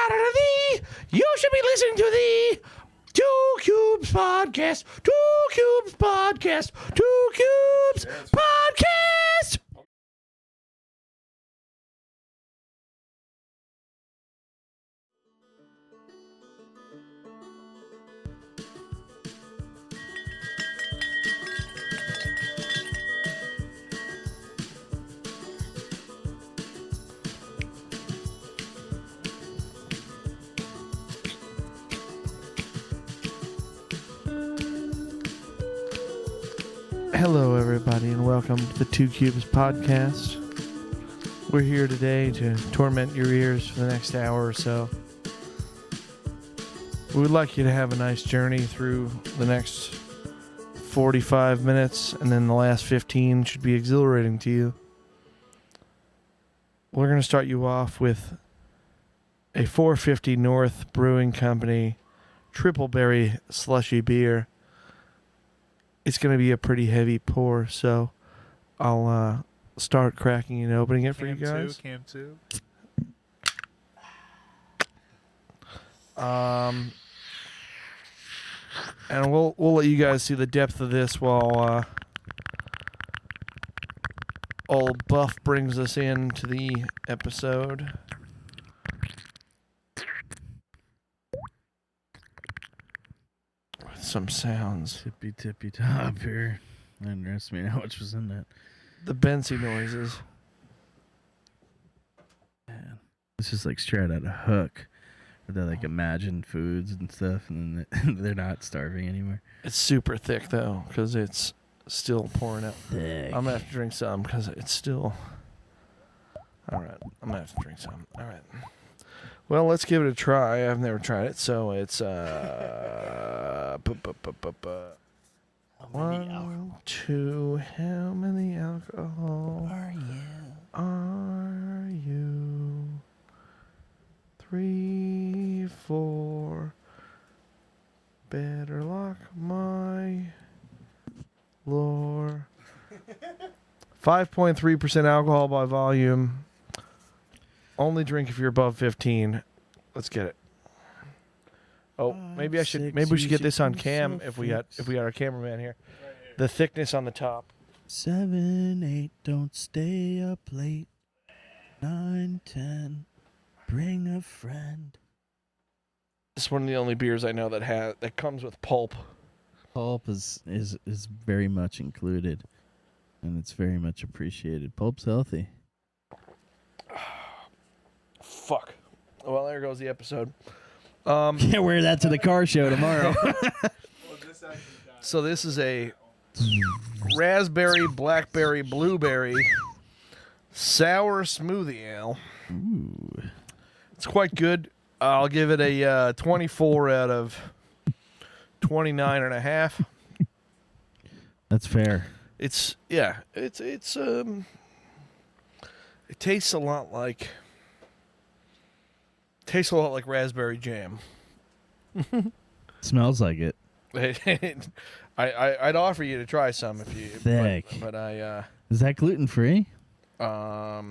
matter to thee. You should be listening to the Two Cubes Podcast. Two Cubes Podcast. Two Cubes Podcast. Hello, everybody, and welcome to the Two Cubes Podcast. We're here today to torment your ears for the next hour or so. We would like you to have a nice journey through the next 45 minutes, and then the last 15 should be exhilarating to you. We're going to start you off with a 450 North Brewing Company triple berry slushy beer. It's going to be a pretty heavy pour, so I'll start cracking and opening it for you guys. Cam 2. And we'll let you guys see the depth of this while old Buff brings us into the episode. With some sounds. Tippy top here. I underestimated how much was in that. The BENSON noises. Man. This is like straight out of Hook. Where they like imagine foods and stuff, and then they're not starving anymore. It's super thick, though, because it's still pouring out. Thick. I'm going to have to drink some because it's still... All right. I'm going to have to drink some. All right. Well, let's give it a try. I've never tried it, so it's... 1, 2, how many alcohol are you? 3, 4. Better lock my lore. 5.3% alcohol by volume. Only drink if you're above 15. Let's get it. Oh, maybe we should get this on cam if we got our cameraman here. The thickness on the top. 7, 8, don't stay up late. 9, 10, bring a friend. This is one of the only beers I know that comes with pulp. Pulp is very much included, and it's very much appreciated. Pulp's healthy. Fuck. Well, there goes the episode. Can't wear that to the car show tomorrow. So this is a raspberry, blackberry, blueberry sour smoothie ale. Ooh. It's quite good. I'll give it a 24 out of 29.5. That's fair. It tastes a lot like raspberry jam. Smells like it. I'd offer you to try some if you. Thick. But I. Is that gluten free? I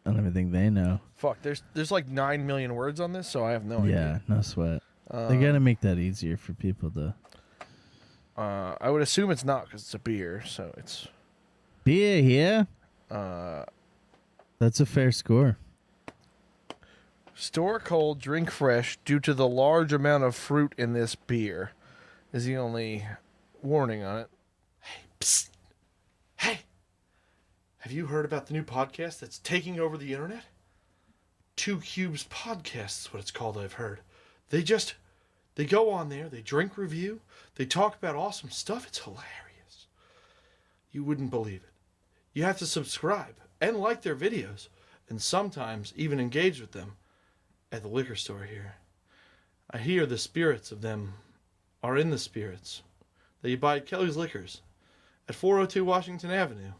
don't even think they know. Fuck. There's like 9 million words on this, so I have no idea. Yeah, no sweat. They gotta make that easier for people to. I would assume it's not because it's a beer, so it's. Beer here. That's a fair score. Store cold, drink fresh due to the large amount of fruit in this beer is the only warning on it. Hey, psst. Hey, have you heard about the new podcast that's taking over the internet? Two Cubes Podcast is what it's called, I've heard. They go on there, they drink review, they talk about awesome stuff. It's hilarious. You wouldn't believe it. You have to subscribe and like their videos and sometimes even engage with them at the liquor store here. I hear the spirits of them are in the spirits that you buy at Kelly's Liquors at 402 Washington Avenue,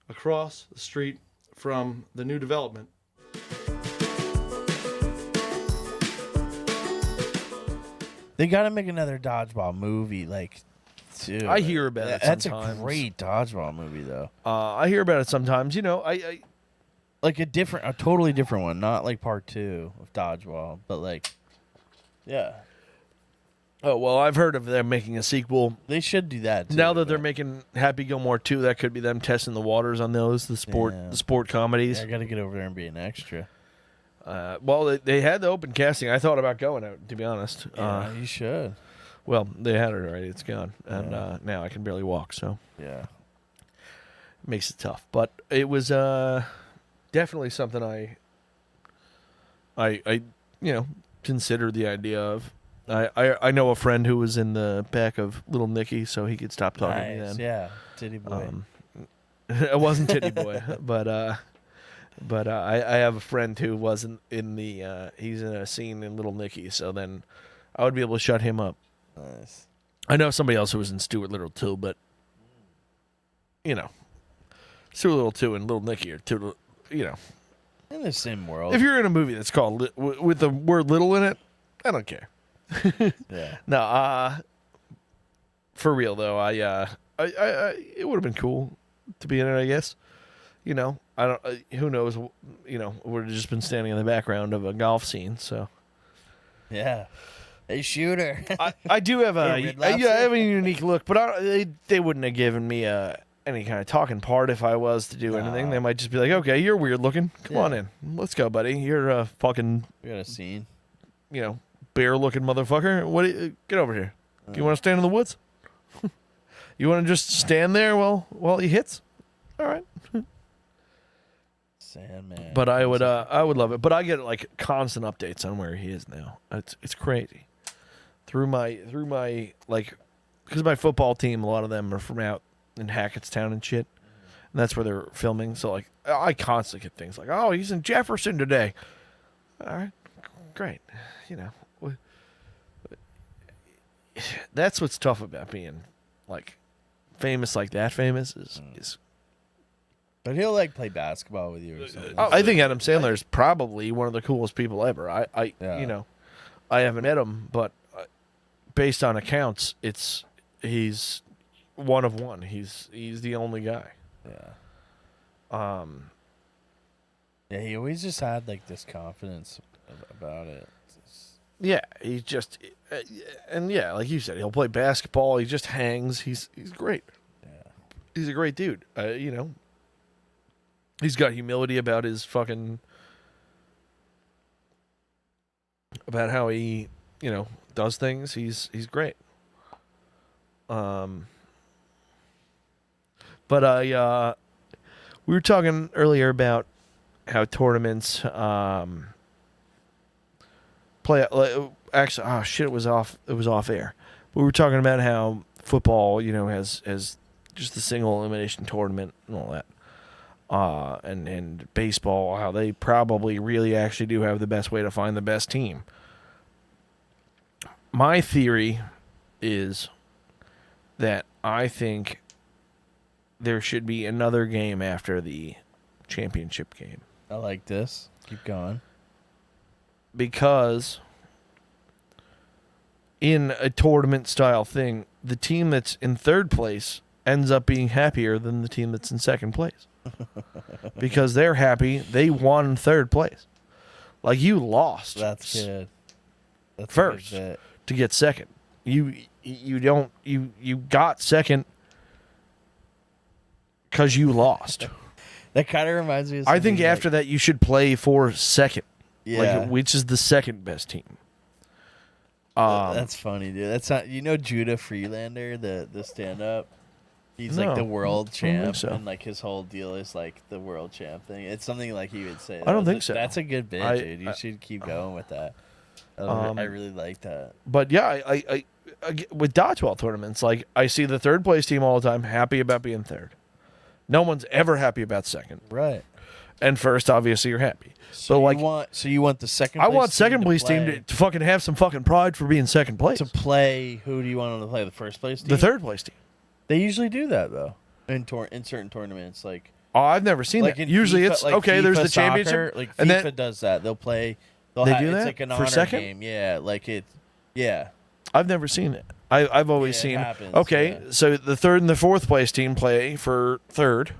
across the street from the new development. They got to make another Dodgeball movie, like, too. I hear about it That's sometimes. a great Dodgeball movie, though. I hear about it sometimes. You know, Like a totally different one, not like part 2 of Dodgeball, but like, yeah, Oh, well, I've heard of them making a sequel. they should do that too. Now that they're but- making Happy Gilmore 2, that could be them testing the waters on those, the sport Yeah. comedies. Yeah, I got to get over there and be an extra. Well, they had the open casting. I thought about going out, to be honest. Yeah, you should. Well, they had it already. It's gone. And now I can barely walk, so Yeah. it makes it tough. But it was definitely something I considered the idea of. I know a friend who was in the back of Little Nicky, so he could stop talking to me Nice. then. Yeah. Titty boy. It wasn't Titty Boy, but I have a friend who wasn't in the. He's in a scene in Little Nicky, so then I would be able to shut him up. Nice. I know somebody else who was in Stuart Little too, but Stuart Little 2 and Little Nicky are two. In the same world. If you're in a movie that's called with the word "little" in it, I don't care. Yeah. No, for real though, I it would have been cool to be in it. I guess, I don't. Who knows? Would have just been standing in the background of a golf scene. So Yeah. Hey, shooter. I do have a Hey, Red Lobster. I have a unique look, but they wouldn't have given me any kind of talking part if I was to do anything. They might just be like, "Okay, you're weird looking. Come on in, let's go, buddy. You're a fucking We got a scene. bear looking motherfucker. Get over here. You want to stand in the woods? You want to just stand there while he hits? All right." Sandman. But I would love it. But I get like constant updates on where he is now. It's crazy. Through my like, because my football team, a lot of them are from out in Hackettstown and shit, and that's where they're filming. So like, I constantly get things like, "Oh, he's in Jefferson today." All right, great. That's what's tough about being like famous like that. Famous is But he'll like play basketball with you or something. I think Adam Sandler is probably one of the coolest people ever. I haven't met him, but based on accounts, he's one of one. He's the only guy. Yeah. Yeah, he always just had like this confidence about it. Yeah, he's just and yeah, like you said, he'll play basketball. He just hangs. He's great. Yeah. He's a great dude. He's got humility about his fucking about how he does things. He's great. But we were talking earlier about how tournaments play. Actually, oh shit, it was off air. But we were talking about how football, has just the single elimination tournament and all that. And baseball, how they probably really actually do have the best way to find the best team. My theory is that I think there should be another game after the championship game. I like this. Keep going. Because in a tournament style thing, the team that's in third place ends up being happier than the team that's in second place. Because they're happy they won third place. Like, you lost. That's good. That's First. a good bit. To get second. You got second because you lost. That kind of reminds me of I think something after that you should play for second. Yeah. Like, which is the second best team. That's funny, dude. That's not Judah Freelander, the stand up. He's like the world I don't think champ, so. and like his whole deal is like the world champ thing. It's something like he would say. I don't think so. That's a good bit, dude. You should keep going with that. I really like that. But yeah, I with dodgeball tournaments, like, I see the third place team all the time happy about being third. No one's ever happy about second. Right. And first, obviously, you're happy. So like, you want the second. I place want second team place to team play- to fucking have some fucking pride for being second place. to play. Who do you want them to play? The first place team. The third place team. They usually do that though. In certain tournaments, like Oh, I've never seen like that. in Usually FIFA, it's like okay. There's FIFA the championship, soccer, like and FIFA then does that. They'll play. They do It's that like an for honor second? game. Yeah, like it. Yeah. I've never seen it. I've always Yeah, it seen. happens, Okay, yeah. so the third and the fourth place team play for third,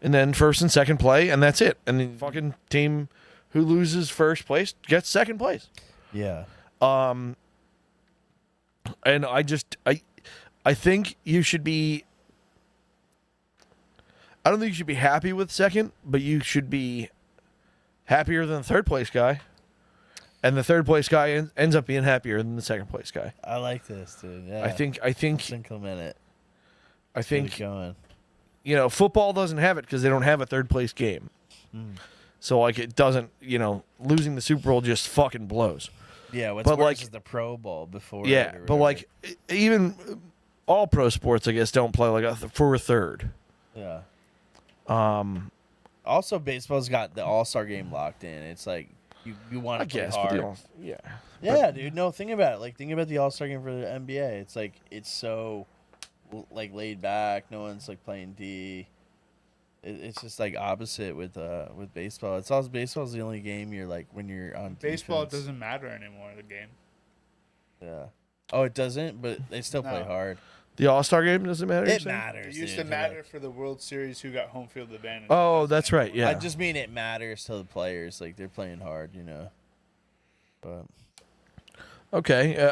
and then first and second play, and that's it. And the fucking team who loses first place gets second place. Yeah. And I think you should be. I don't think you should be happy with second, but you should be happier than the third place guy. And the third place guy ends up being happier than the second place guy. I like this, dude. Yeah. I think Let's implement it. I think Get it going. you know, football doesn't have it because they don't have a third place game. So like it doesn't, you know, losing the Super Bowl just fucking blows. Yeah, what's But, worse like- is the Pro Bowl before. Yeah, it or but whatever. like even all pro sports, I guess, don't play like for a third. Yeah. Um, Also, baseball's got the All-Star game locked in. It's like you want I to play guess, hard. but yeah. Yeah, dude. No, think about it. Like, think about the All-Star game for the NBA. It's like it's so like laid back. No one's like playing D. It's just like opposite with baseball. It's also baseball's the only game you're like when you're on Baseball defense. doesn't matter anymore. The game. Yeah. Oh, it doesn't, but they still play No. hard. The All-Star game doesn't matter. you're It saying? matters. It used dude, to matter for the World Series who got home field advantage. Oh, that's right. Yeah. I just mean it matters to the players. Like they're playing hard, you know. But Okay.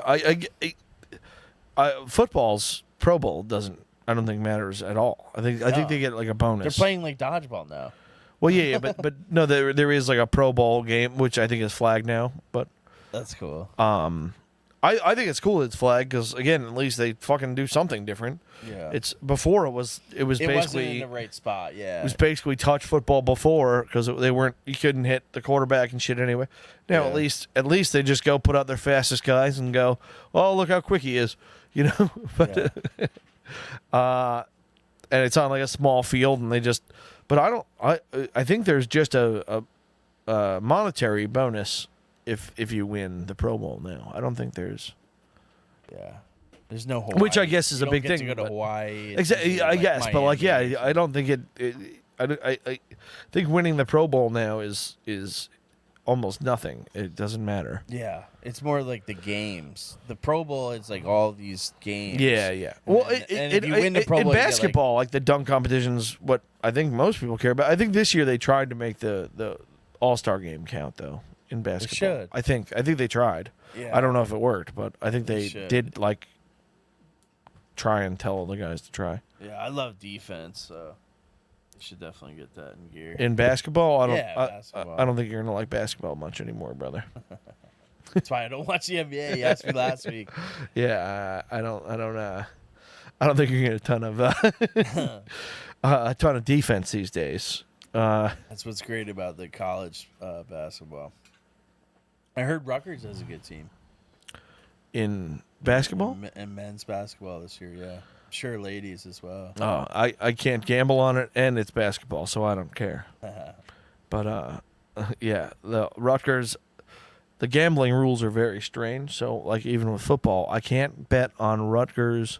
Football's Pro Bowl doesn't. I don't think matters at all. I think No. they get like a they're bonus. playing like dodgeball now. Well, yeah, but no, there is like a Pro Bowl game, which I think is flagged now. But That's cool. I think it's cool that it's flagged because again, at least they fucking do something different. Yeah. It's before it was It wasn't basically in the right spot. Yeah. it was basically touch football before because they weren't, you couldn't hit the quarterback and shit anyway. Now Yeah. at least they just go put out their fastest guys and go, oh, look how quick he is, you know. But and it's on like a small field and they just, but I think there's just a monetary bonus if you win the Pro Bowl now. I don't think there's. Yeah. There's no Hawaii. Which I guess is You a don't big get thing, To go to but- Hawaii. It's Exactly, usually, I like, guess, but like, Miami yeah, or I don't think I think winning the Pro Bowl now is almost nothing. It doesn't matter. Yeah, it's more like the games. The Pro Bowl is like all these games. Yeah. Well, And if you win the Pro in Bowl, you get, like- basketball, like the dunk competition's what I think most people care about. I think this year they tried to make the All-Star game count though in basketball. should. I think they tried. Yeah. I don't know if it worked, but I think they should. did like try and tell the guys to try. Yeah, I love defense, so you should definitely get that in gear. In basketball, I don't. Yeah, basketball. I don't think you're gonna like basketball much anymore, brother. That's why I don't watch the NBA. You asked me last week. Yeah, I don't think you're getting a ton of defense these days. That's what's great about the college basketball. I heard Rutgers has a good team. In basketball, And men's basketball this year, yeah. I'm sure ladies as well. oh, I can't gamble on it, and it's basketball, so I don't care. But yeah, the Rutgers, the gambling rules are very strange. So like even with football, I can't bet on Rutgers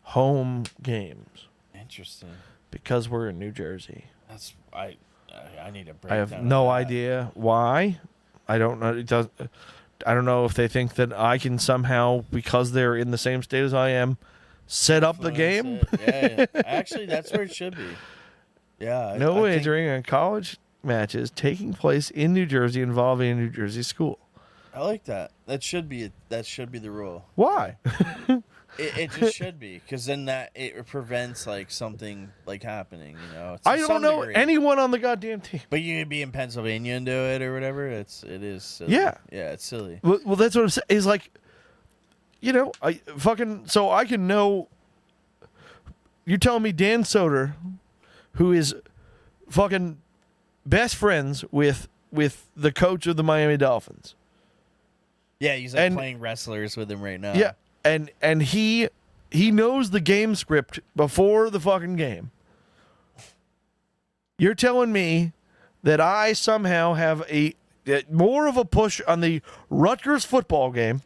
home games Interesting. because we're in New Jersey. That's I need a breakdown. I have of no that. idea why. I don't know. It does. I don't know if they think that I can somehow, because they're in the same state as I am, set up the game. Yeah. Actually, that's where it should be. Yeah. No I think- wagering on college matches taking place in New Jersey involving a New Jersey school. I like that. That should be the rule. Why? It just should be, because then that it prevents like something like happening. You know. To I don't some know degree. anyone on the goddamn team. But you could be in Pennsylvania and do it or whatever. It is silly. Yeah. Yeah, it's silly. Well, that's what I'm saying. Is like, you know, I fucking so I can know. You're telling me Dan Soder, who is fucking best friends with the coach of the Miami Dolphins. Yeah, he's like And- playing wrestlers with him right now. Yeah, and he knows the game script before the fucking game. You're telling me that I somehow have more of a push on the Rutgers football game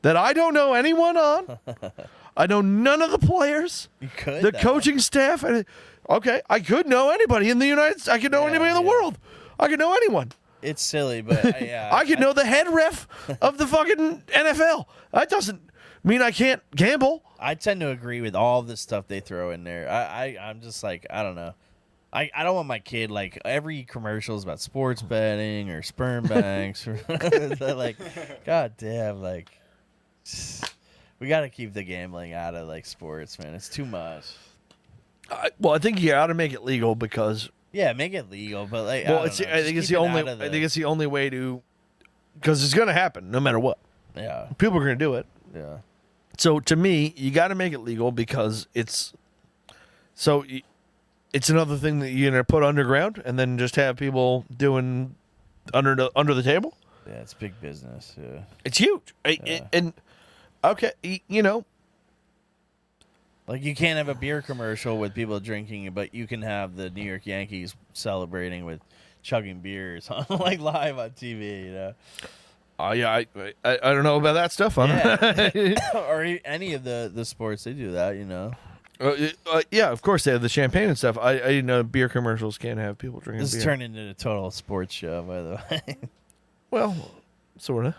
that I don't know anyone on. I know none of the players, You could. the though. coaching staff. Okay, I could know anybody in the United States. I could know Yeah, anybody in the yeah. world. I could know anyone. It's silly, but yeah. I could know the head ref of the fucking NFL. That doesn't mean I can't gamble. I tend to agree with all the stuff they throw in there. I'm just like, I don't know. I don't want my kid like every commercial is about sports betting or sperm banks or like, god damn, like we got to keep the gambling out of like sports, man. It's too much. Well, I think you got to make it legal because Yeah, make it legal, but like, I think it's the only way to, because it's going to happen no matter what. Yeah, People are going to do it. yeah. So to me, you got to make it legal because it's another thing that you're gonna put underground and then just have people doing under the table. Yeah, it's big business. Yeah, It's huge. And okay, like you can't have a beer commercial with people drinking, but you can have the New York Yankees celebrating with chugging beers on like live on TV. You know. Yeah, I don't know about that stuff. Yeah. Or any of the sports, they do that, you know. Yeah, of course they have the champagne and stuff. I didn't know beer commercials can't have people drinking This beer. turned into a total sports show, by the way. Well, sort of.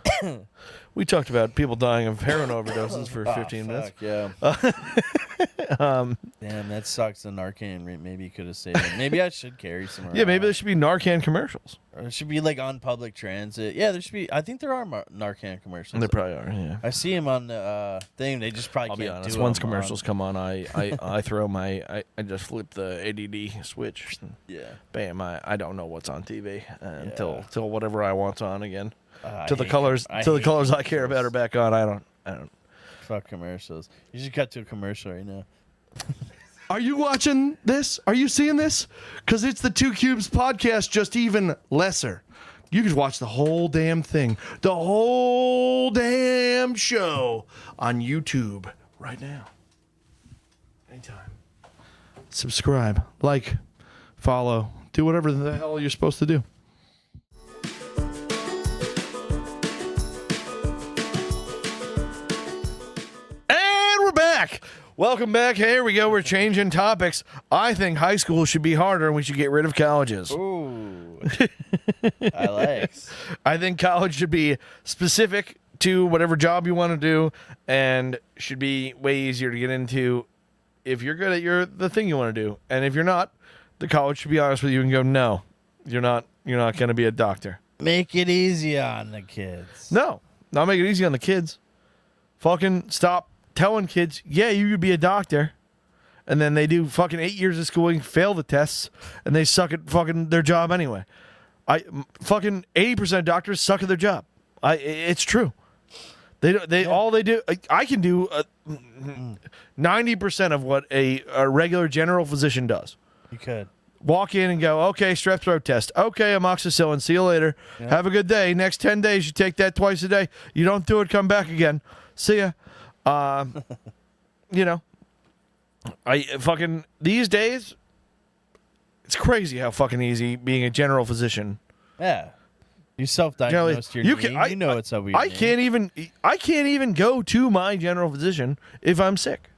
We talked about people dying of heroin overdoses for 15 minutes. Yeah. Damn, that sucks. The Narcan maybe could have saved it. Maybe I should carry some around. Yeah, maybe there should be Narcan commercials. Or it should be like on public transit. Yeah, there should be. I think there are Narcan commercials. There probably are. Yeah. I see them on the thing. They just probably I'll can't be honest. do Once them commercials come on, I throw I just flip the ADD switch. And Yeah. bam! I don't know what's on TV until Yeah. till whatever I want's on again. I Till the hate colors com- I till the hate colors I care about commercials. are back on. I don't. Fuck commercials. You should cut to a commercial right now. Are you watching this? Are you seeing this? Because it's the Two Cubes podcast, just even lesser. You can watch the whole damn thing, the whole damn show on YouTube right now. Anytime. Subscribe, like, follow, do whatever the hell you're supposed to do. And we're back. Welcome back. Here we go. We're changing topics. I think high school should be harder and we should get rid of colleges. Ooh. I like. I think college should be specific to whatever job you want to do and should be way easier to get into if you're good at the thing you want to do. And if you're not, the college should be honest with you and go, no, you're not going to be a doctor. Make it easy on the kids. No, not make it easy on the kids. Fucking stop telling kids, yeah, you could be a doctor. And then they do fucking 8 years of schooling, fail the tests, and they suck at fucking their job anyway. Fucking 80% of doctors suck at their job. It's true. All they do. I can do 90% of what a regular general physician does. You could. Walk in and go, okay, strep throat test. Okay, amoxicillin. See you later. Yeah. Have a good day. Next 10 days, you take that twice a day. You don't do it, come back again. See ya. These days, it's crazy how fucking easy being a general physician. Yeah. You self-diagnosed your knee. You know what's up with your knee. I can't even go to my general physician if I'm sick.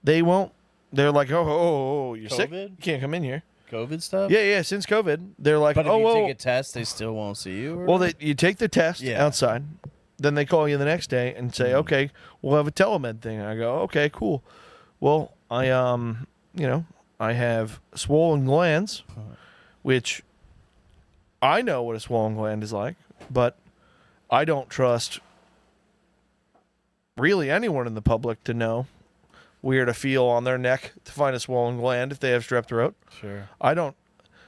They won't. They're like, oh, you're sick? COVID? You can't come in here. COVID stuff? Yeah, since COVID. They're like, But if oh, you well. take a test, they still won't see you? Or Well, you take the test Yeah. outside. Then they call you the next day and say, okay, we'll have a telemed thing. And I go, okay, cool. Well, I have swollen glands, which I know what a swollen gland is like, but I don't trust really anyone in the public to know where to feel on their neck to find a swollen gland if they have strep throat. Sure. I don't,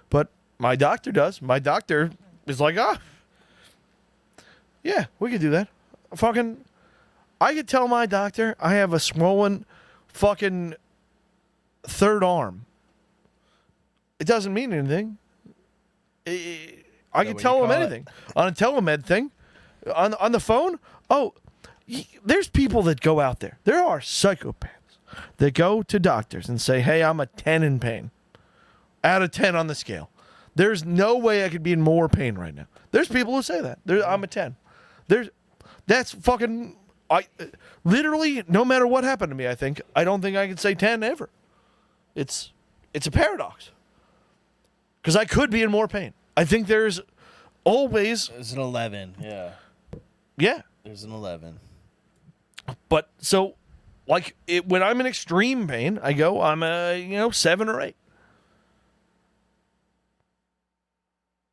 but my doctor does. My doctor is like, yeah, we could do that. I could tell my doctor I have a swollen fucking third arm. It doesn't mean anything. I can what tell you him call it? anything on a telemed thing. On the phone, there's people that go out there. There are psychopaths that go to doctors and say, hey, I'm a 10 in pain. Out of 10 on the scale. There's no way I could be in more pain right now. There's people who say that. I'm a 10. That's fucking... literally, no matter what happened to me, I don't think I could say 10 ever. It's a paradox. Because I could be in more pain. I think there's always... There's an 11, yeah. Yeah. There's an 11. But, so, when I'm in extreme pain, I go, I'm a, 7 or 8.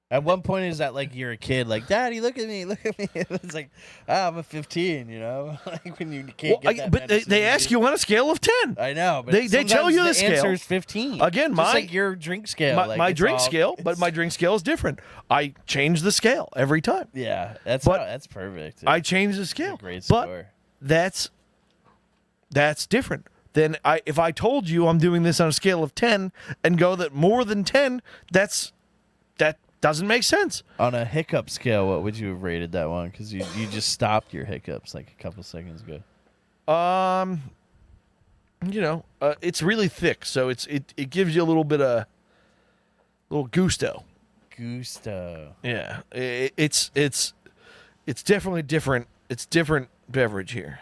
At one point, is that like you're a kid, like Daddy, look at me, look at me. It's like I'm a 15, like when you can't get that. But they ask you on a scale of 10. I know, but They tell you the scale. answer is 15. Again, just like your drink scale. my drink scale, but my drink scale is different. I change the scale every time. Yeah, that's perfect. I change the It's scale. a great but score. that's different than if I told you I'm doing this on a scale of 10 and go that more than 10, that doesn't make sense. On a hiccup scale, what would you have rated that one? Because you just stopped your hiccups like a couple seconds ago. It's really thick, so it gives you a little bit of little gusto. Yeah, it's definitely different. It's different beverage here.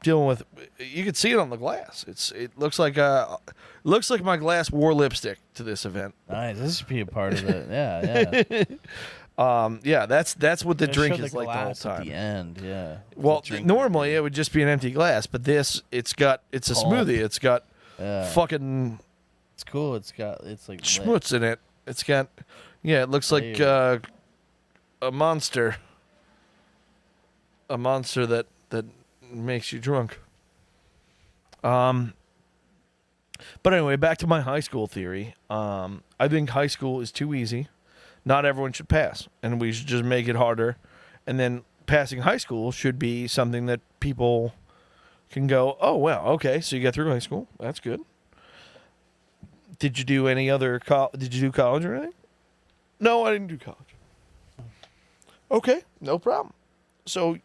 Dealing with, you can see it on the glass. It looks like my glass wore lipstick to this event. Nice. This should be a part of it. Yeah. Yeah, that's what the drink Show is like the whole glass at time. the end, yeah. Well, The drink normally it would just be an empty glass, but it's a smoothie. It's got fucking It's cool. It's like lit. schmutz in it. It's got it looks like Flavor. a monster that makes you drunk. But anyway, back to my high school theory. I think high school is too easy. Not everyone should pass, and we should just make it harder. And then passing high school should be something that people can go, oh, wow, okay, so you got through high school. That's good. Did you do any other did you do college or anything? No, I didn't do college. Okay, no problem. So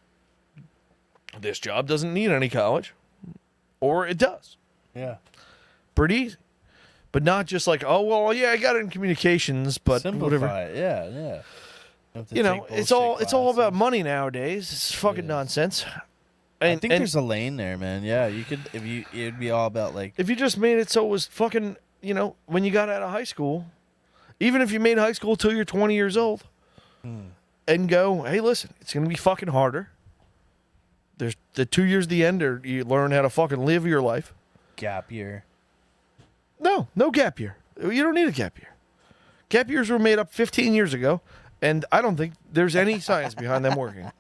this job doesn't need any college, or it does. Yeah. Pretty easy. But not just like, oh, well, yeah, I got it in communications, but whatever. Simplify it. Yeah. It's all about money nowadays. It's fucking nonsense. I think there's a lane there, man. Yeah, you could it'd be all about like if you just made it so it was fucking, when you got out of high school, even if you made high school till you're 20 years old, and go, hey, listen, it's gonna be fucking harder. There's the 2 years at the end, or you learn how to fucking live your life. gap year. No gap year. You don't need a gap year. Gap years were made up 15 years ago, and I don't think there's any science behind them working.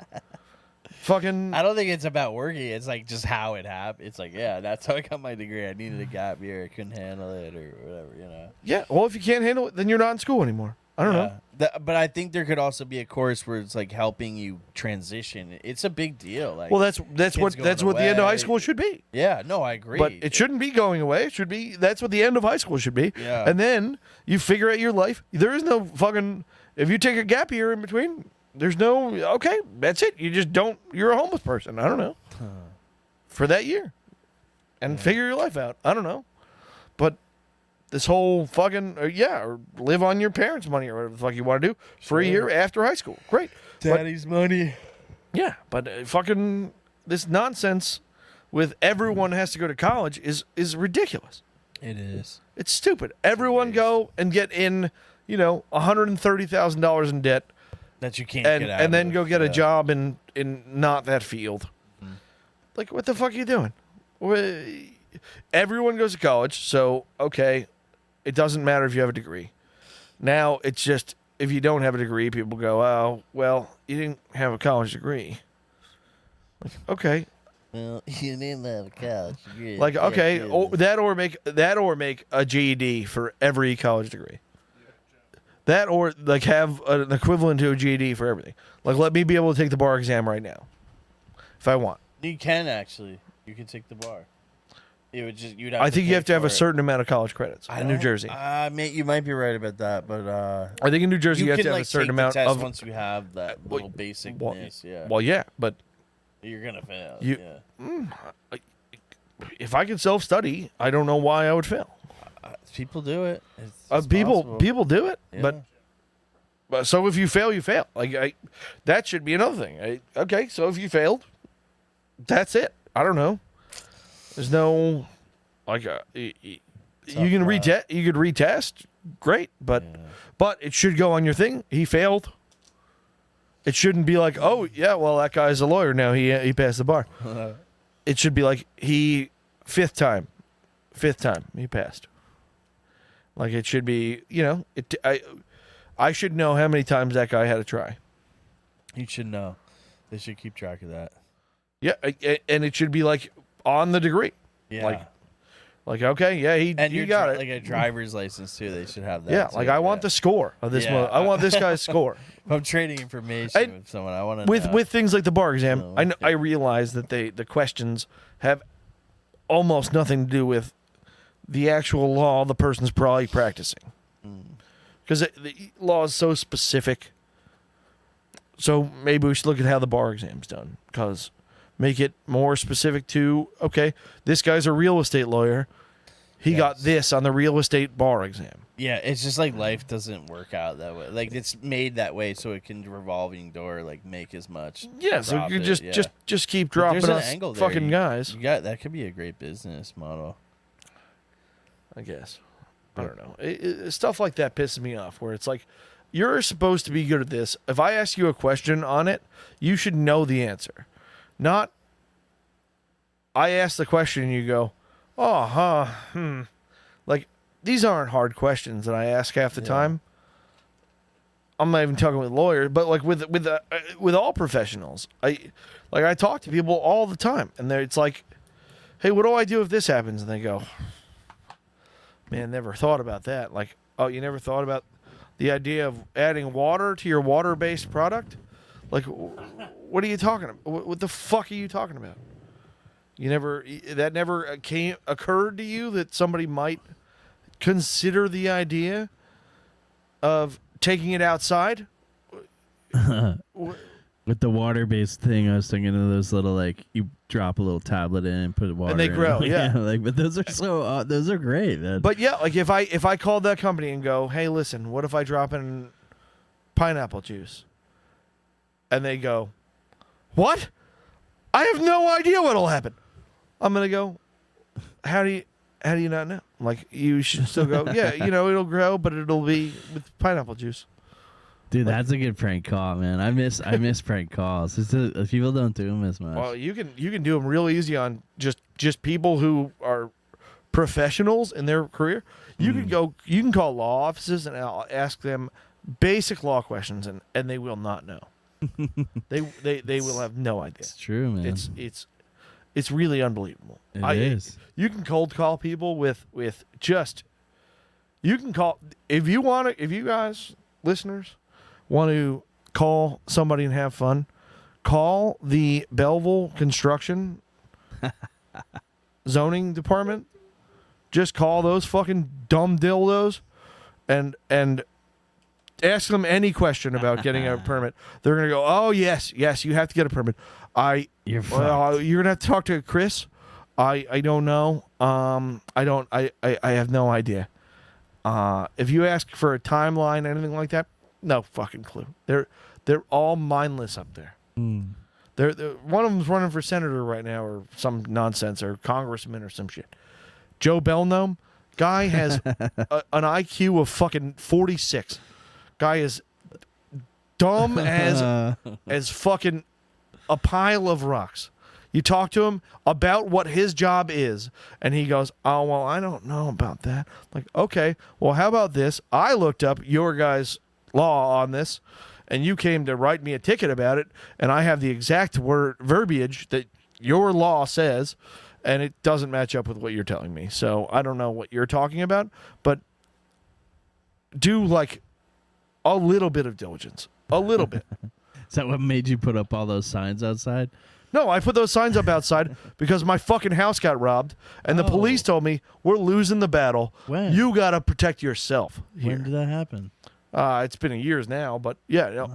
Fucking. I don't think it's about working. It's like just how it happened. It's like, yeah, that's how I got my degree. I needed a gap year. I couldn't handle it or whatever. Yeah, well, if you can't handle it, then you're not in school anymore. I don't know. But I think there could also be a course where it's like helping you transition. It's a big deal. Like, Well, that's what the end of high school should be. Yeah, no, I agree. But it shouldn't be going away. It should be that's what the end of high school should be. Yeah. And then you figure out your life. There is no fucking if you take a gap year in between, there's no okay, that's it. You just don't you're a homeless person. I don't know. For that year. And figure your life out. I don't know. But this whole fucking or live on your parents' money or whatever the fuck you want to do for a year after high school. Great. Daddy's money. Yeah, but fucking this nonsense with everyone has to go to college is ridiculous. It is. It's stupid. Everyone go and get in, $130,000 in debt That you can't get out and then of. go get a job in not that field. Like, what the fuck are you doing? Everyone goes to college, so okay, it doesn't matter if you have a degree. Now it's just if you don't have a degree, people go, "Oh, well, you didn't have a college degree." Like, okay, Well, you didn't have a college degree. like okay, that or make a GED for every college degree. That or like have an equivalent to a GED for everything. Like, let me be able to take the bar exam right now, if I want. You can actually. You can take the bar. It would just you'd have. I to think you pay have to have for a it. certain amount of college credits in New Jersey. Mate, you might be right about that, but I think in New Jersey you have can to have like a certain take amount the test of. once you have that little basicness. Yeah, Well, yeah, but you're gonna fail. You- yeah, if I could self-study, I don't know why I would fail. people do it. It's People possible. do it, Yeah. but so if you fail, you fail. Like that should be another thing. Okay, so if you failed, that's it. I don't know. There's no like you can retest. You could retest. Great, but it should go on your thing. He failed. It shouldn't be like, oh yeah, well that guy's a lawyer now. He passed the bar. It should be like fifth time he passed. Like it should be, I should know how many times that guy had to try. You should know. They should keep track of that. Yeah, and it should be like on the degree. Yeah. Like okay, yeah, And he your got it. like a driver's license too. They should have that. Yeah, too. like I want the score of this. Yeah. I want this guy's score. If I'm trading information And with someone, I want to with things like the bar exam. No, I realize that the questions have almost nothing to do with the actual law the person's probably practicing, because the law is so specific. So maybe we should look at how the bar exam's done, because make it more specific to, okay, this guy's a real estate lawyer. He got this on the real estate bar exam. Yeah, it's just like life doesn't work out that way. Like it's made that way so it can revolving door, like make as much. Yeah, so you profit, just keep But dropping there's an us angle there. fucking guys. You got that could be a great business model. I guess. I don't know. Stuff like that pisses me off, where it's like, you're supposed to be good at this. If I ask you a question on it, you should know the answer. Not, I ask the question and you go, Like, these aren't hard questions that I ask half the time. I'm not even talking with lawyers, but like with all professionals. I talk to people all the time, and it's like, hey, what do I do if this happens? And they go, man, never thought about that. Like, oh, you never thought about the idea of adding water to your water-based product? Like, what are you talking about? What the fuck are you talking about? That never occurred to you that somebody might consider the idea of taking it outside? With the water-based thing, I was thinking of those little, like, you drop a little tablet in and put water And they in. grow, yeah. Like, but those are those are great, man. But yeah, like if I called that company and go, hey, listen, what if I drop in pineapple juice? And they go, what? I have no idea what'll happen. I'm gonna go, how do you not know? Like, you should still go, yeah, it'll grow, but it'll be with pineapple juice. Dude, that's a good prank call, man. I miss prank calls. People don't do them as much. Well, you can do them real easy on just people who are professionals in their career. You can call law offices and I'll ask them basic law questions, and they will not know. they will have no idea. It's true, man. It's really unbelievable. It is. You can cold call people with just. You can call if you guys listeners want to call somebody and have fun. Call the Belleville Construction Zoning Department. Just call those fucking dumb dildos, and ask them any question about getting a permit. They're gonna go, oh yes, you have to get a permit. You're gonna have to talk to Chris. I don't know. I have no idea. If you ask for a timeline, anything like that, no fucking clue. They're all mindless up there. They're one of them's running for senator right now, or some nonsense, or congressman, or some shit. Joe Belnome, guy has an IQ of fucking 46. Guy is dumb as fucking a pile of rocks. You talk to him about what his job is, and he goes, oh, well, I don't know about that. Like, okay, well, how about this? I looked up your guys' law on this, and you came to write me a ticket about it, and I have the exact verbiage that your law says, and it doesn't match up with what you're telling me. So I don't know what you're talking about, but do like a little bit of diligence. A little bit. Is that what made you put up all those signs outside? No, I put those signs up outside because my fucking house got robbed, and the police told me we're losing the battle. When? You got to protect yourself here. When did that happen? It's been years now, but yeah,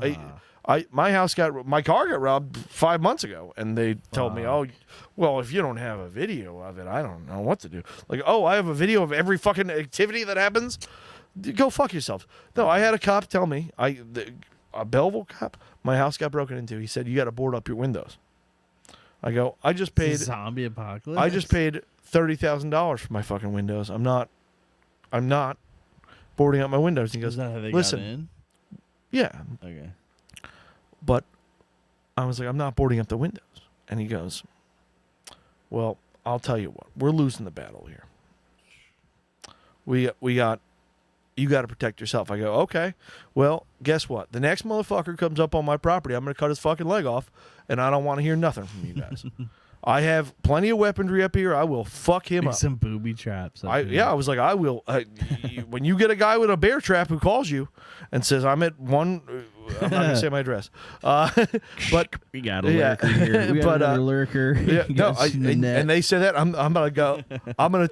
my car got robbed 5 months ago, and they told me, oh, well, if you don't have a video of it, I don't know what to do. Like, oh, I have a video of every fucking activity that happens. Go fuck yourself. No, I had a cop tell me, a Belleville cop, my house got broken into. He said, you got to board up your windows. I go, I just paid zombie apocalypse. I just paid $30,000 for my fucking windows. I'm not boarding up my windows. He goes, Is that how they listen, got in? yeah, Okay. but I was like, I'm not boarding up the windows. And he goes, well, I'll tell you what, we're losing the battle here. You you got to protect yourself. I go, okay. Well, guess what? The next motherfucker comes up on my property, I'm going to cut his fucking leg off, and I don't want to hear nothing from you guys. I have plenty of weaponry up here. I will fuck him Like up. some booby traps. I was like, I will. When you get a guy with a bear trap who calls you and says, I'm at one, I'm not going to say my address. But we got a lurker here. We got But, another lurker. yeah, You no, got in the net. and they say that I'm gonna go. I'm gonna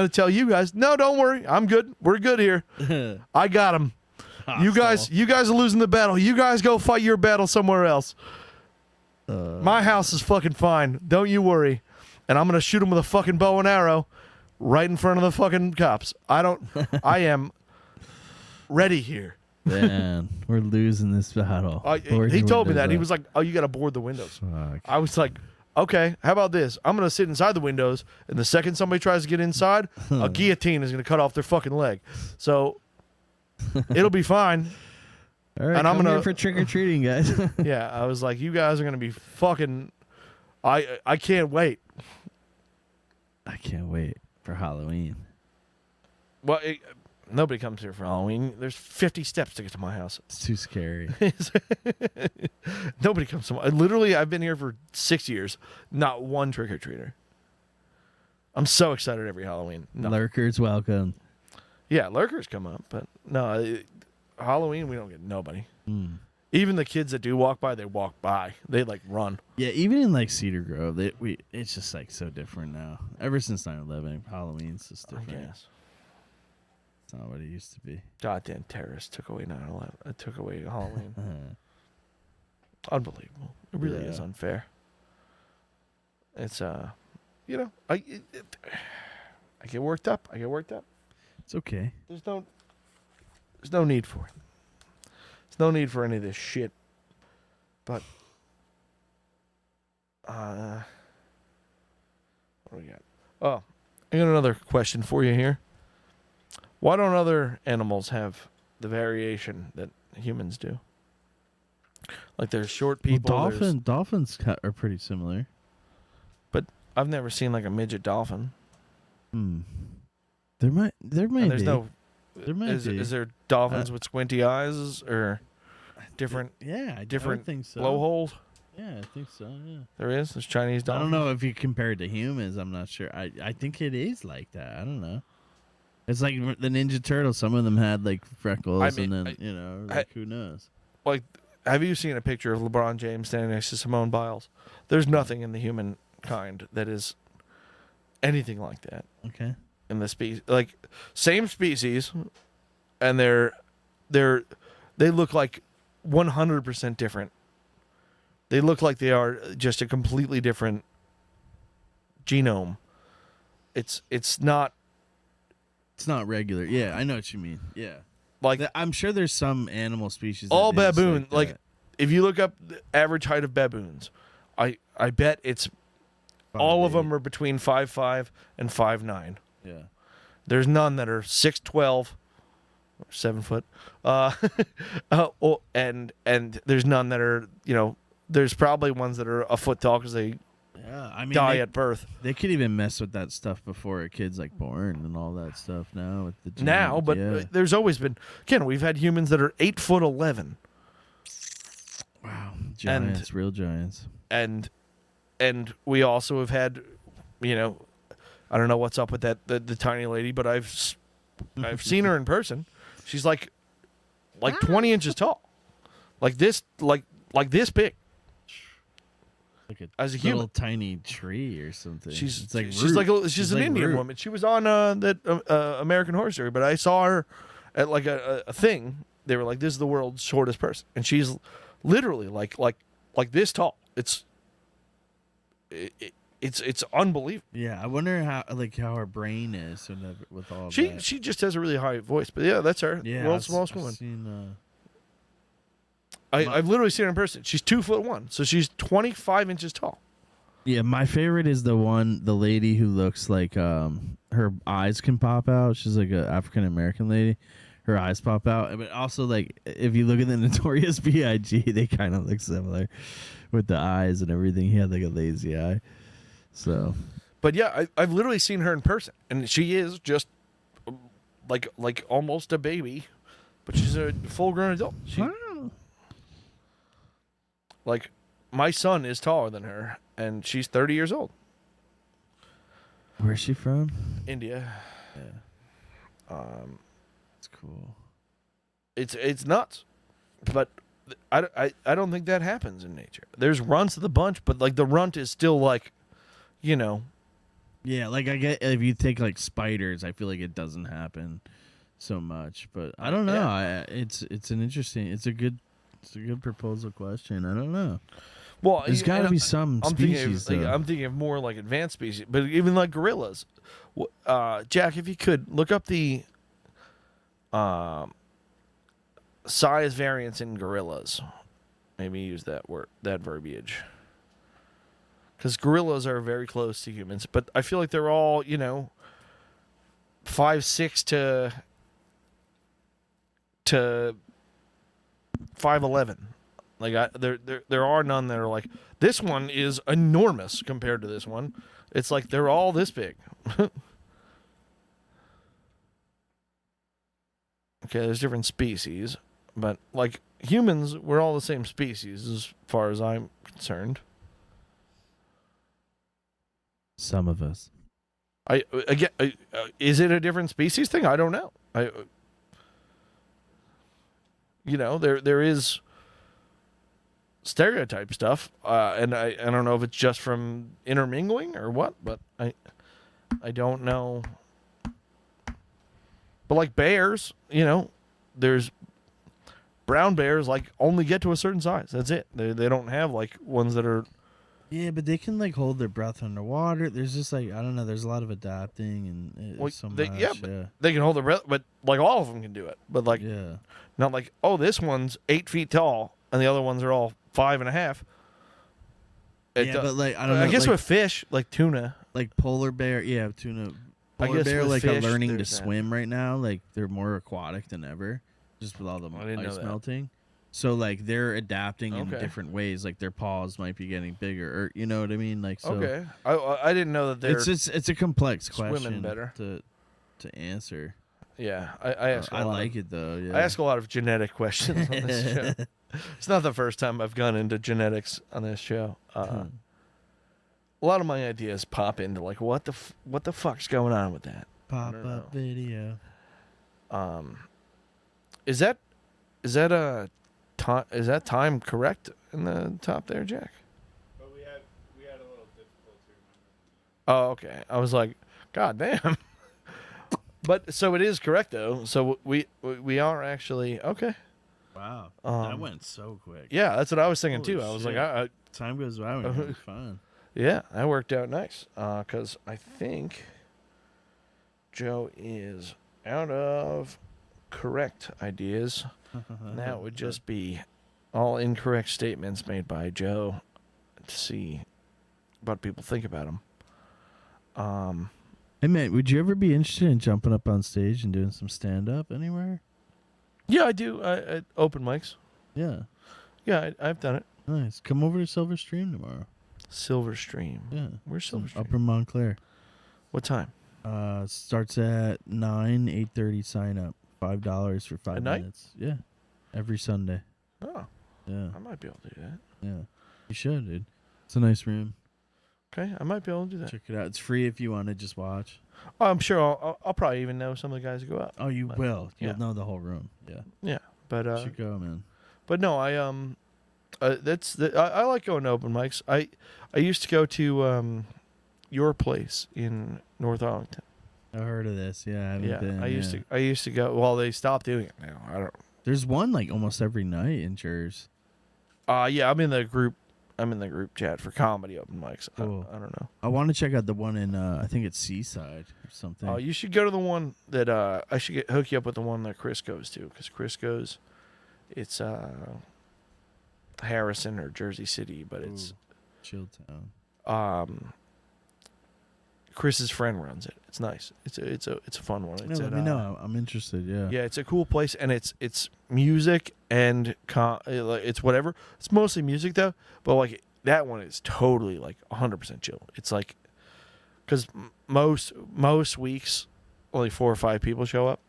tell you guys. No, don't worry. I'm good. We're good here. I got him. You guys are losing the battle. You guys go fight your battle somewhere else. My house is fucking fine. Don't you worry. And I'm gonna shoot him with a fucking bow and arrow, right in front of the fucking cops. I am ready here. Man, we're losing this battle. He told me that. He was like, "Oh, you got to board the windows." Fuck. I was like, "Okay, how about this? I'm going to sit inside the windows, and the second somebody tries to get inside, a guillotine is going to cut off their fucking leg. So it'll be fine." All right, and I'm come gonna here for trick or treating, guys. Yeah, I was like, "You guys are going to be fucking. I can't wait." I can't wait for Halloween. Well, nobody comes here for Halloween. There's 50 steps to get to my house. It's too scary. Nobody comes to my. Literally, I've been here for 6 years. Not one trick or treater. I'm so excited every Halloween. No. Lurkers welcome. Yeah, lurkers come up, but no, Halloween we don't get nobody. Mm. Even the kids that do walk by, they walk by. They like run. Yeah, even in like Cedar Grove, it's just like so different now. Ever since 9/11, Halloween's just I different. guess. It's not what it used to be. Goddamn terrorists took away 9/11. Took away Halloween. Unbelievable. It really is Yeah. unfair. It's I get worked up. It's okay. There's no need for it. There's no need for any of this shit. But what do we got? Oh, I got another question for you here. Why don't other animals have the variation that humans do? Like there's short people. Well, dolphins are pretty similar. But I've never seen like a midget dolphin. There might And there's be. no. There might be. Is there dolphins with squinty eyes or different Yeah, I different think so. blowholes? Yeah, I think so. Yeah. There is. There's Chinese I dolphins. don't know if you compare it to humans. I'm not sure. I think it is like that. I don't know. It's like the Ninja Turtles. Some of them had like freckles, and then who knows? Like, have you seen a picture of LeBron James standing next to Simone Biles? There's nothing in the humankind that is anything like that Okay. in the species. Like, same species, and they look like 100% different. They look like they are just a completely different genome. It's not It's not regular. Yeah, I know what you mean. Yeah. like I'm sure there's some animal species. that all is baboon. Like that. if you look up the average height of baboons, I bet it's all of 5'8". them are between 5'5" and 5'9". Yeah. There's none that are 6'12", 7 foot. And there's none that are, there's probably ones that are a foot tall because they Yeah. I mean, die at birth. they could even mess with that stuff before a kid's like born and all that stuff now with the Now, genes, but yeah. there's always been. Again, we've had humans that are 8'11", Wow, giants, real giants. and we also have had, I don't know what's up with that the tiny lady, but I've seen her in person. She's like 20 inches tall, like this big. Like a As a little human. tiny tree or something. She's It's like she's Root. like she's an like Indian Root. woman. She was on that American Horror Story, but I saw her at like a thing. They were like, "This is the world's shortest person," and she's literally like this tall. It's unbelievable. Yeah, I wonder how her brain is with all She that. she just has a really high voice, but yeah, that's her. Yeah, World's I've- smallest I've woman. seen, I've literally seen her in person. She's 2'1", so she's 25 inches tall. yeah, my favorite is the lady who looks like her eyes can pop out. She's like an African American lady. Her eyes pop out, but also like if you look at the Notorious B.I.G., they kind of look similar with the eyes and everything. He had like a lazy eye. So But yeah, I've literally seen her in person, and she is just like almost a baby, but she's a full-grown adult. She, Wow. like, my son is taller than her, and she's 30 years old. Where's she from? India. Yeah. That's cool. It's nuts, but I don't think that happens in nature. There's runts of the bunch, but like the runt is still like, you know, Yeah, like I get if you take like spiders, I feel like it doesn't happen so much. But I don't know. Yeah. It's a good proposal question. I don't know. well, There's got to and be some I'm species thinking, though. I'm thinking of more like advanced species, but even like gorillas. Jack, if you could look up the size variance in gorillas, maybe use that verbiage, because gorillas are very close to humans, but I feel like they're all 5'6" to 5'11". Like there are none that are like, this one is enormous compared to this one. It's like they're all this big. Okay, there's different species, but like humans, we're all the same species as far as I'm concerned. Some of us. Again, is it a different species thing? I don't know. There is stereotype stuff, and I don't know if it's just from intermingling or what, but I don't know. But like bears, there's brown bears like only get to a certain size. That's it. They don't have like ones that are. Yeah, but they can like hold their breath underwater. There's just like I don't know. There's a lot of adapting and Well, so much. they can hold their breath, but like all of them can do it. But like Yeah. not like, oh, this one's 8 feet tall and the other ones are all 5.5. Yeah, but like I don't know. I guess like, with fish, like tuna. like polar bear, yeah, tuna. I Polar guess bear with like are fish, learning to there's that. swim right now. Like they're more aquatic than ever, just with all the I didn't know ice that. melting. So like they're adapting in Okay. different ways. Like their paws might be getting bigger, or you know what I mean. Like so, Okay, I didn't know that they're. it's a complex swimming question better. to answer. Yeah, I ask. I like it though. Yeah. I ask a lot of genetic questions on this show. It's not the first time I've gone into genetics on this show. A lot of my ideas pop into like, what the fuck's going on with that? Pop don't up know. video. Is that a is that time correct in the top there, Jack? But we had a little difficulty remembering. Oh, okay. I was like, God damn. But so it is correct though. So we are actually okay. Wow, that Um, went so quick. Yeah, that's what I was thinking Holy too. I was like, shit. Time goes by when you're having fun. yeah, that worked out nice. Because I think Joe is out of correct ideas. And that would just be all incorrect statements made by Joe to see what people think about him. Hey man, would you ever be interested in jumping up on stage and doing some stand up anywhere? Yeah, I do. I open mics. Yeah. Yeah, I've done it. Nice. Come over to Silver Stream tomorrow. Silver Stream. Yeah. Where's Silver Stream? Upper Montclair. What time? Starts at 9, 8:30 sign up. $5 for 5 At night? minutes. Yeah. Every Sunday. Oh, Yeah. I might be able to do that. Yeah. You should, dude. It's a nice room. Okay, I might be able to do that. Check it out. It's free if you want to just watch. Oh, I'm sure I'll probably even know some of the guys who go out. Oh, you But, will. You'll yeah. know the whole room. Yeah. Yeah, but You should go, man. but no, I like going to open mics. I used to go to your place in North Arlington. I heard of this. Yeah, I haven't Yeah, been. I used to go. Well, they stopped doing it now. I don't. There's one like almost every night in Jersey. Yeah, I'm in the group chat for comedy open mics. Cool. I don't know. I want to check out the one in I think it's Seaside or something. Oh, you should go to the one that I should hook you up with the one that Chris goes to, because Chris goes. It's Harrison or Jersey City, but it's Ooh, Chill Town. Chris's friend runs it. It's nice. It's a fun one. No, It's let me know. I'm interested. Yeah. Yeah, it's a cool place, and it's music and it's whatever. It's mostly music though, but like that one is totally like 100% chill. It's like, because most weeks only 4 or 5 people show up,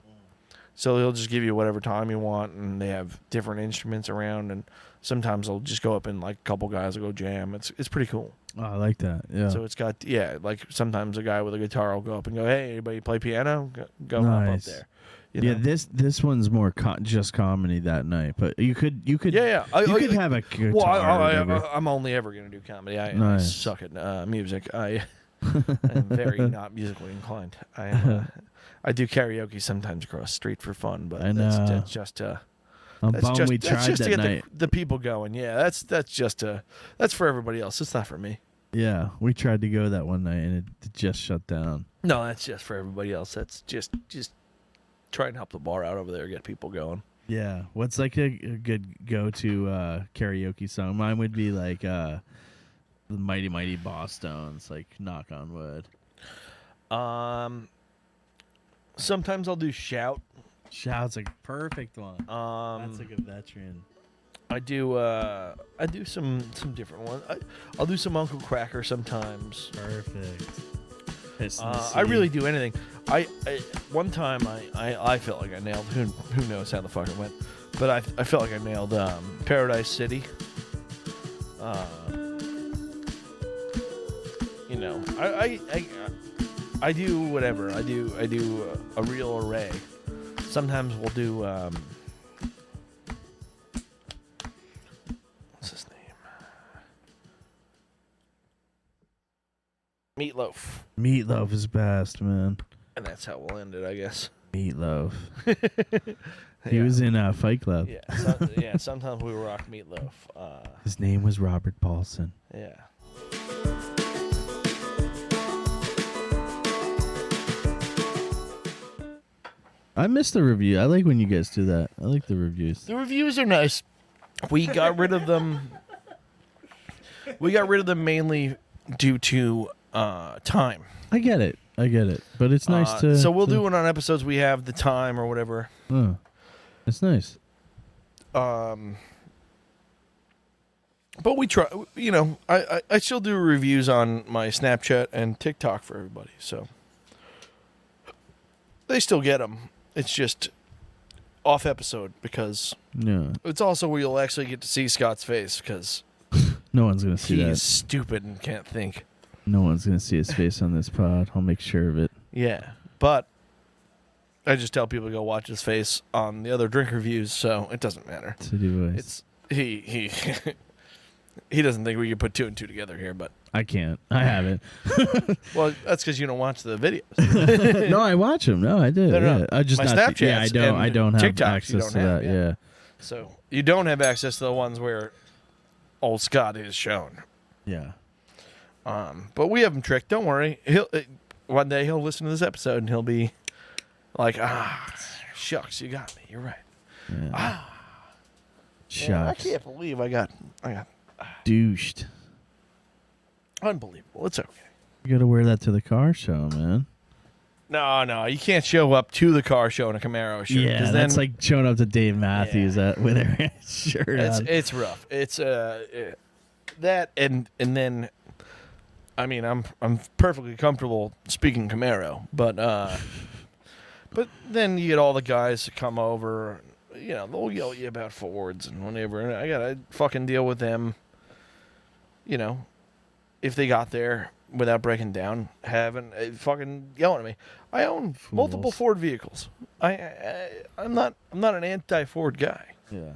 So he'll just give you whatever time you want, and they have different instruments around, and sometimes they'll just go up and like a couple guys will go jam. It's pretty cool. Oh, I like that. Yeah. So it's got like sometimes a guy with a guitar will go up and go, "Hey, anybody play piano? Go hop up Nice. there." Yeah, this one's more just comedy that night, but you could yeah. you could have a guitar. Well, or whatever. I'm only ever gonna do comedy. I Nice. suck at music. I am very not musically inclined. I do karaoke sometimes across the street for fun, but I know. that's just I'm that's bummed just, we that's tried just that to get night. the people going. Yeah, that's for everybody else. It's not for me. Yeah, we tried to go that one night and it just shut down. No, that's just for everybody else. That's just try and help the bar out over there, get people going. Yeah, what's like a good go-to karaoke song? Mine would be like the Mighty Mighty Boss Stones, like Knock on Wood. Sometimes I'll do Shout. Shout's a perfect one. That's like a veteran. I do some different ones. I'll do some Uncle Cracker sometimes. Perfect. I really do anything. I one time I felt like I nailed who knows how the fuck it went, but I felt like I nailed Paradise City. You know, I do whatever. I do a real array. Sometimes we'll do what's his name? Meatloaf. Meatloaf is best, man. And that's how we'll end it, I guess. Meatloaf. He was in Fight Club. Yeah. Sometimes we rock Meatloaf. His name was Robert Paulson. Yeah. I miss the review. I like when you guys do that. I like the reviews. The reviews are nice. We got rid of them. We got rid of them mainly due to time. I get it, but it's nice to. So we'll do it on episodes we have the time or whatever. Oh, it's nice. But we try. You know, I still do reviews on my Snapchat and TikTok for everybody. So they still get them. It's just off episode because it's also where you'll actually get to see Scott's face because no one's gonna see that. He's stupid and can't think. No one's gonna see his face on this pod. I'll make sure of it. Yeah, but I just tell people to go watch his face on the other drink reviews, so it doesn't matter. It's he he doesn't think we can put two and two together here, but I can't. I haven't. Well, that's because you don't watch the videos. No, I watch them. No, I did. No. Yeah. I just My not. Snapchats Yeah, I don't have TikToks access to that. Yeah. So you don't have access to the ones where old Scott is shown. Yeah. But we have him tricked. Don't worry. One day he'll listen to this episode and he'll be like, shucks, you got me. You're right. Yeah. Shucks. Yeah, I can't believe I got douched. Unbelievable. It's okay. You got to wear that to the car show, man. No, you can't show up to the car show in a Camaro shirt. Yeah, that's like showing up to Dave Matthews with a shirt on. It's rough. It's that and then, I mean, I'm perfectly comfortable speaking Camaro, but then you get all the guys to come over. You know, they'll yell at you about Fords and whatever, and I gotta fucking deal with them. You know, if they got there without breaking down, fucking yelling at me. I own multiple Ford vehicles. I'm not an anti-Ford guy. Yeah.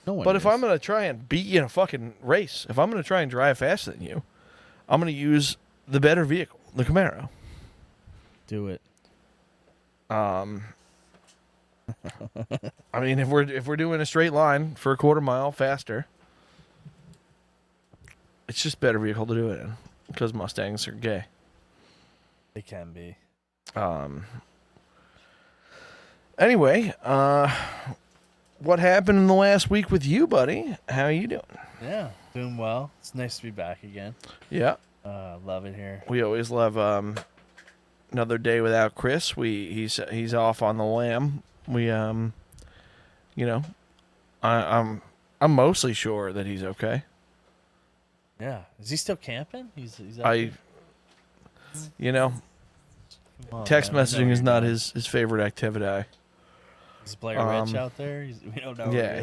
No one But is. if I'm gonna try and beat you in a fucking race, if I'm gonna try and drive faster than you, I'm gonna use the better vehicle, the Camaro. Do it. I mean, if we're doing a straight line for a quarter mile faster, it's just a better vehicle to do it in because Mustangs are gay. They can be. Anyway, what happened in the last week with you, buddy? How you doing? Yeah, doing well. It's nice to be back again. Yeah. Love it here. We always love another day without Chris. He's off on the lam. We you know, I'm mostly sure that he's okay. Yeah. Is he still camping? He's you know, Come on, text man. I know messaging is you're not doing- his favorite activity. Is Blair Witch out there? We don't know. Yeah, Where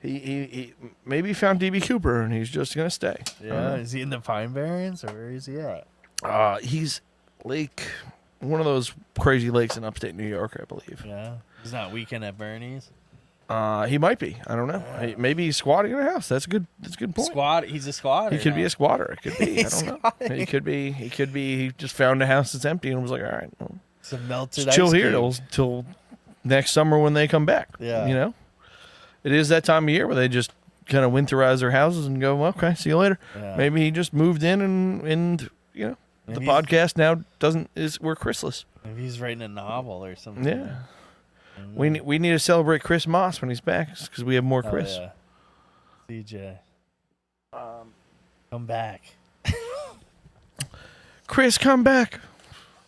he is. he maybe found DB Cooper and he's just gonna stay. Yeah. Is he in the Pine Barrens or where is he at? He's one of those crazy lakes in upstate New York, I believe. Yeah. He's not Weekend at Bernie's. He might be. I don't know. Maybe he's squatting in a house. That's a good point. He's a squatter. He could be now. a squatter. It could be. I don't know. He could be. He just found a house that's empty and was like, all right, well, It's a melted just chill ice here cube. till next summer when they come back. Yeah. You know, it is that time of year where they just kind of winterize their houses and go, well, okay, see you later. Yeah. Maybe he just moved in and you know, Maybe the he's- podcast now we're Chrisless. Maybe he's writing a novel or something. Yeah. We need to celebrate Chris Moss when he's back because we have more Hell Chris. yeah. CJ. Come back. Chris, come back.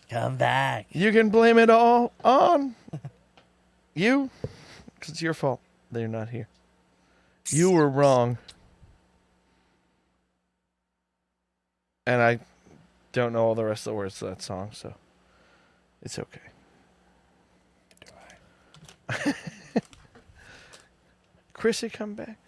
Come back. You can blame it all on you because it's your fault they're not here. You were wrong. And I don't know all the rest of the words to that song, so it's okay. Chrissy, come back.